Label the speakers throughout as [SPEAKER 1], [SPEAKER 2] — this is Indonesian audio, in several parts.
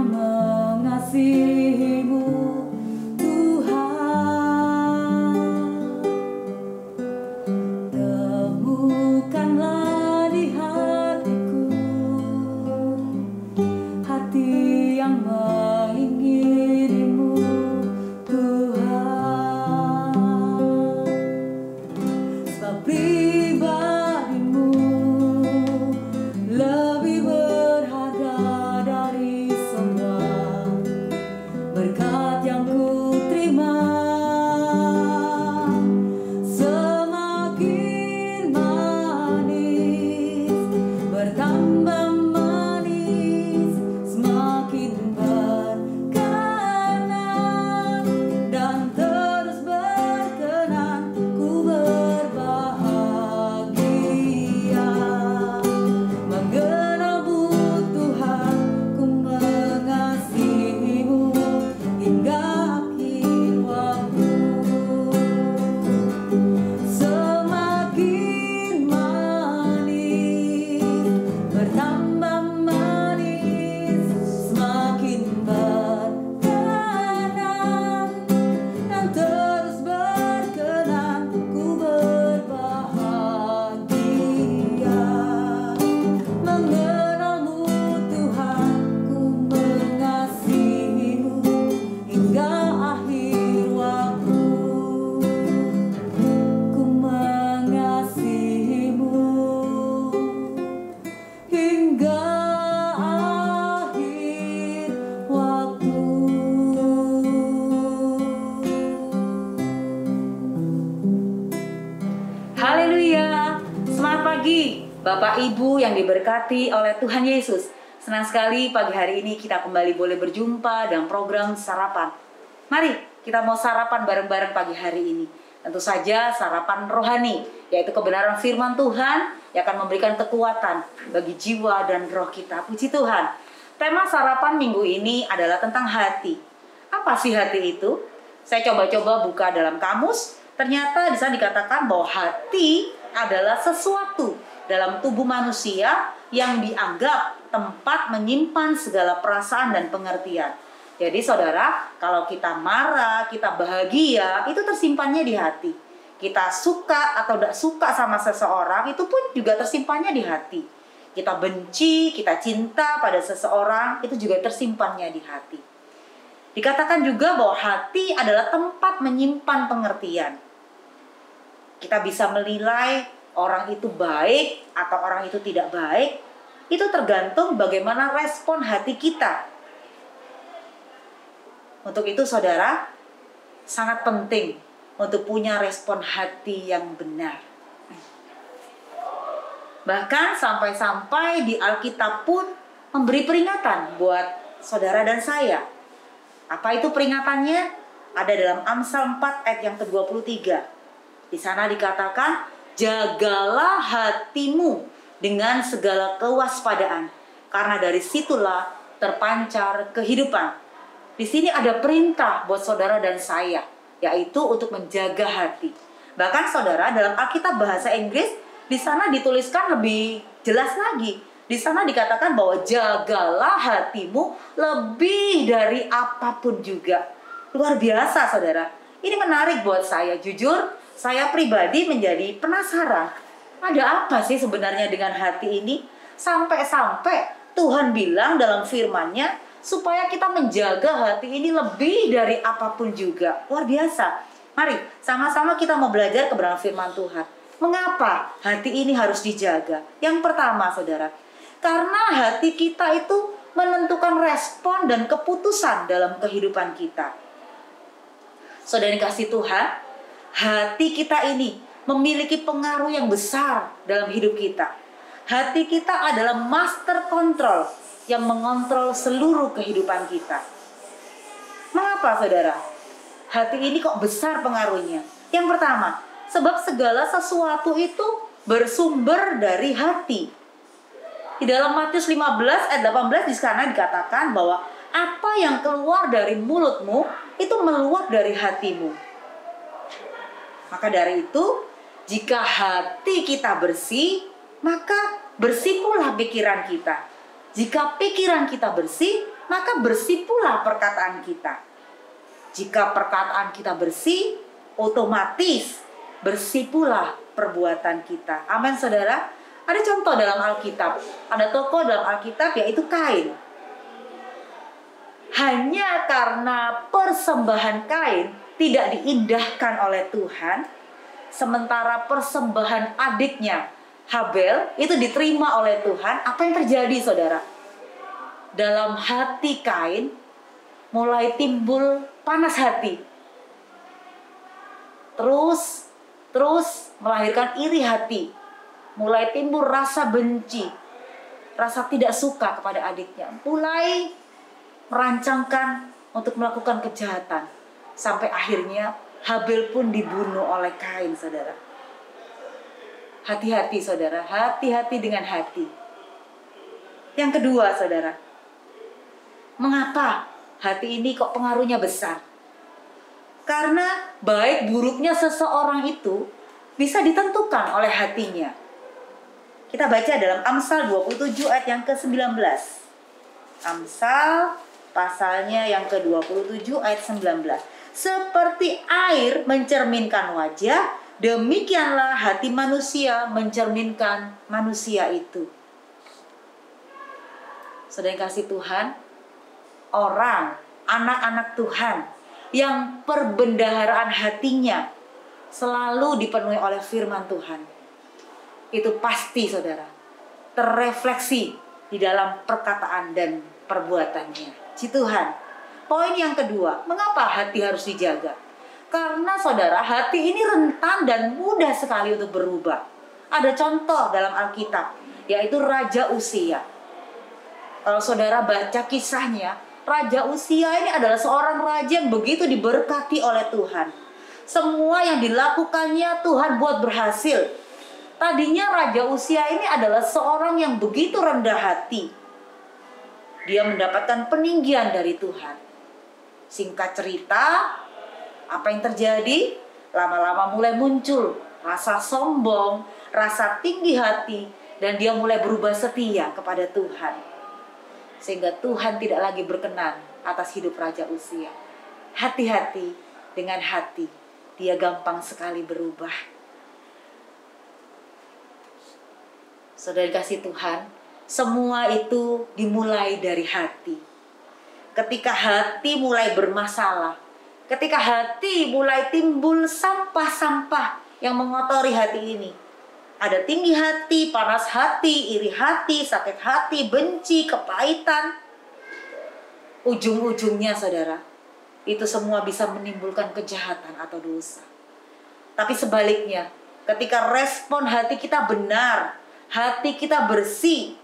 [SPEAKER 1] mengasihimu, temukanlah di hatiku hati yang menginginimu, Tuhan. Sebab pribadimu lebih berharga dari semua berkat yang ku terima. Semakin manis, bertambah manis, semakin berkenan dan terus berkenan, ku berbahagia mengenalmu, Tuhan. Ku mengasihimu hingga akhir waktu. Semakin manis, bertambah manis, semakin berkenan dan terus berkenan, ku berbahagia mengenalmu, Tuhan. Ku mengasihimu hingga akhir waktu. Ku mengasihimu hingga akhir waktu. Haleluya. Selamat pagi Bapak Ibu yang diberkati oleh Tuhan Yesus. Senang sekali pagi hari ini kita kembali boleh berjumpa dalam program sarapan. Mari kita mau sarapan bareng-bareng pagi hari ini. Tentu saja sarapan rohani, yaitu kebenaran firman Tuhan yang akan memberikan kekuatan bagi jiwa dan roh kita. Puji Tuhan. Tema sarapan minggu ini adalah tentang hati. Apa sih hati itu? Saya coba-coba buka dalam kamus. Ternyata di sana dikatakan bahwa hati adalah sesuatu dalam tubuh manusia yang dianggap tempat menyimpan segala perasaan dan pengertian. Jadi saudara, kalau kita marah, kita bahagia, itu tersimpannya di hati. Kita suka atau tidak suka sama seseorang, itu pun juga tersimpannya di hati. Kita benci, kita cinta pada seseorang, itu juga tersimpannya di hati. Dikatakan juga bahwa hati adalah tempat menyimpan pengertian. Kita bisa menilai orang itu baik atau orang itu tidak baik, itu tergantung bagaimana respon hati kita. Untuk itu saudara, sangat penting untuk punya respon hati yang benar. Bahkan sampai-sampai di Alkitab pun memberi peringatan buat saudara dan saya. Apa itu peringatannya? Ada dalam Amsal 4 ayat yang ke-23. Di sana dikatakan, jagalah hatimu dengan segala kewaspadaan, karena dari situlah terpancar kehidupan. Di sini ada perintah buat saudara dan saya, yaitu untuk menjaga hati. Bahkan saudara, dalam Alkitab bahasa Inggris, di sana dituliskan lebih jelas lagi. Di sana dikatakan bahwa jagalah hatimu lebih dari apapun juga. Luar biasa saudara. Ini menarik buat saya. Jujur, saya pribadi menjadi penasaran. Ada apa sih sebenarnya dengan hati ini? Sampai-sampai Tuhan bilang dalam firman-Nya, supaya kita menjaga hati ini lebih dari apapun juga. Luar biasa. Mari, sama-sama kita mau belajar kebenaran firman Tuhan. Mengapa hati ini harus dijaga? Yang pertama, saudara, karena hati kita itu menentukan respon dan keputusan dalam kehidupan kita. Saudara dikasih Tuhan, hati kita ini memiliki pengaruh yang besar dalam hidup kita. Hati kita adalah master control yang mengontrol seluruh kehidupan kita. Mengapa saudara? Hati ini kok besar pengaruhnya? Yang pertama, sebab segala sesuatu itu bersumber dari hati. Di dalam Matius 15 ayat 18 di sana dikatakan bahwa apa yang keluar dari mulutmu itu meluap dari hatimu. Maka dari itu, jika hati kita bersih, maka bersih pula pikiran kita. Jika pikiran kita bersih, maka bersih pula perkataan kita. Jika perkataan kita bersih, otomatis bersih pula perbuatan kita. Amin, saudara. Ada contoh dalam Alkitab. Ada tokoh dalam Alkitab yaitu Kain. Hanya karena persembahan Kain tidak diindahkan oleh Tuhan, sementara persembahan adiknya Habel itu diterima oleh Tuhan. Apa yang terjadi, saudara? Dalam hati Kain mulai timbul panas hati. Terus melahirkan iri hati. Mulai timbul rasa benci, rasa tidak suka kepada adiknya. Mulai merancangkan untuk melakukan kejahatan. Sampai akhirnya Habel pun dibunuh oleh Kain, saudara. Hati-hati, saudara. Hati-hati dengan hati. Yang kedua, saudara. Mengapa hati ini kok pengaruhnya besar? Karena baik buruknya seseorang itu bisa ditentukan oleh hatinya. Kita baca dalam Amsal 27 ayat yang ke-19. Amsal pasalnya yang ke-27 ayat 19. Seperti air mencerminkan wajah, demikianlah hati manusia mencerminkan manusia itu. Saudara yang kasih Tuhan, orang, anak-anak Tuhan yang perbendaharaan hatinya selalu dipenuhi oleh firman Tuhan, itu pasti, saudara, terrefleksi di dalam perkataan dan perbuatannya. Si Tuhan. Poin yang kedua, mengapa hati harus dijaga? Karena, saudara, hati ini rentan dan mudah sekali untuk berubah. Ada contoh dalam Alkitab, yaitu Raja Uzia. Kalau saudara baca kisahnya, Raja Uzia ini adalah seorang raja yang begitu diberkati oleh Tuhan. Semua yang dilakukannya Tuhan buat berhasil. Tadinya Raja Uzia ini adalah seorang yang begitu rendah hati. Dia mendapatkan peninggian dari Tuhan. Singkat cerita, apa yang terjadi? Lama-lama mulai muncul rasa sombong, rasa tinggi hati, dan dia mulai berubah setia kepada Tuhan. Sehingga Tuhan tidak lagi berkenan atas hidup Raja Uzia. Hati-hati dengan hati, dia gampang sekali berubah. Saudara kasih Tuhan, semua itu dimulai dari hati. Ketika hati mulai bermasalah, ketika hati mulai timbul sampah-sampah yang mengotori hati ini, ada tinggi hati, panas hati, iri hati, sakit hati, benci, kepahitan, ujung-ujungnya, saudara, itu semua bisa menimbulkan kejahatan atau dosa. Tapi sebaliknya, ketika respon hati kita benar, hati kita bersih,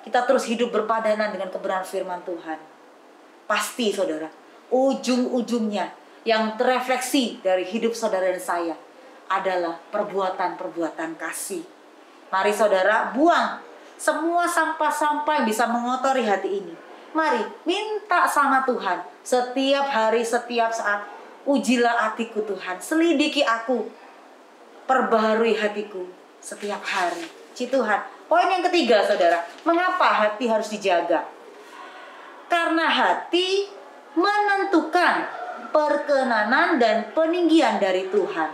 [SPEAKER 1] kita terus hidup berpadanan dengan kebenaran firman Tuhan, pasti, saudara, ujung-ujungnya yang terrefleksi dari hidup saudara dan saya adalah perbuatan-perbuatan kasih. Mari, saudara, buang semua sampah-sampah yang bisa mengotori hati ini. Mari minta sama Tuhan setiap hari, setiap saat. Ujilah hatiku, Tuhan, selidiki aku, perbaharui hatiku setiap hari. Si Tuhan. Poin yang ketiga, saudara, mengapa hati harus dijaga? Karena hati menentukan perkenanan dan peninggian dari Tuhan.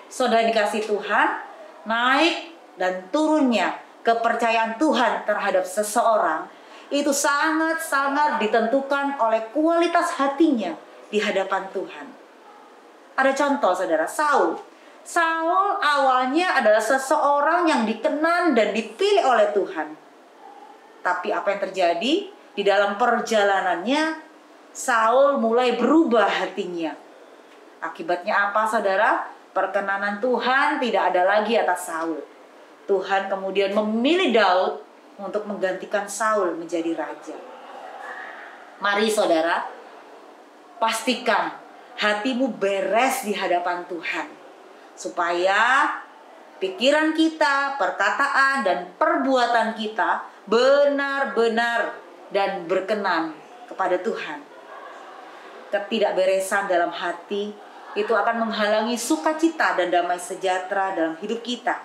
[SPEAKER 1] Saudara dikasih Tuhan, naik dan turunnya kepercayaan Tuhan terhadap seseorang itu sangat-sangat ditentukan oleh kualitas hatinya di hadapan Tuhan. Ada contoh, saudara, Saul. Saul awalnya adalah seseorang yang dikenan dan dipilih oleh Tuhan. Tapi apa yang terjadi? Di dalam perjalanannya, Saul mulai berubah hatinya. Akibatnya apa, saudara? Perkenanan Tuhan tidak ada lagi atas Saul. Tuhan kemudian memilih Daud untuk menggantikan Saul menjadi raja. Mari, saudara, pastikan hatimu beres di hadapan Tuhan, supaya pikiran kita, perkataan, dan perbuatan kita benar-benar dan berkenan kepada Tuhan. Ketidakberesan dalam hati itu akan menghalangi sukacita dan damai sejahtera dalam hidup kita.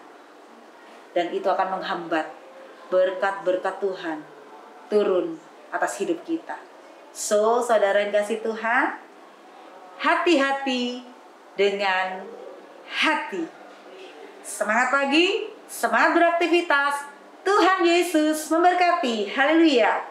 [SPEAKER 1] Dan itu akan menghambat berkat-berkat Tuhan turun atas hidup kita. So, saudara yang kasih Tuhan, hati-hati dengan hati. Semangat pagi, semangat beraktivitas. Tuhan Yesus memberkati. Haleluya.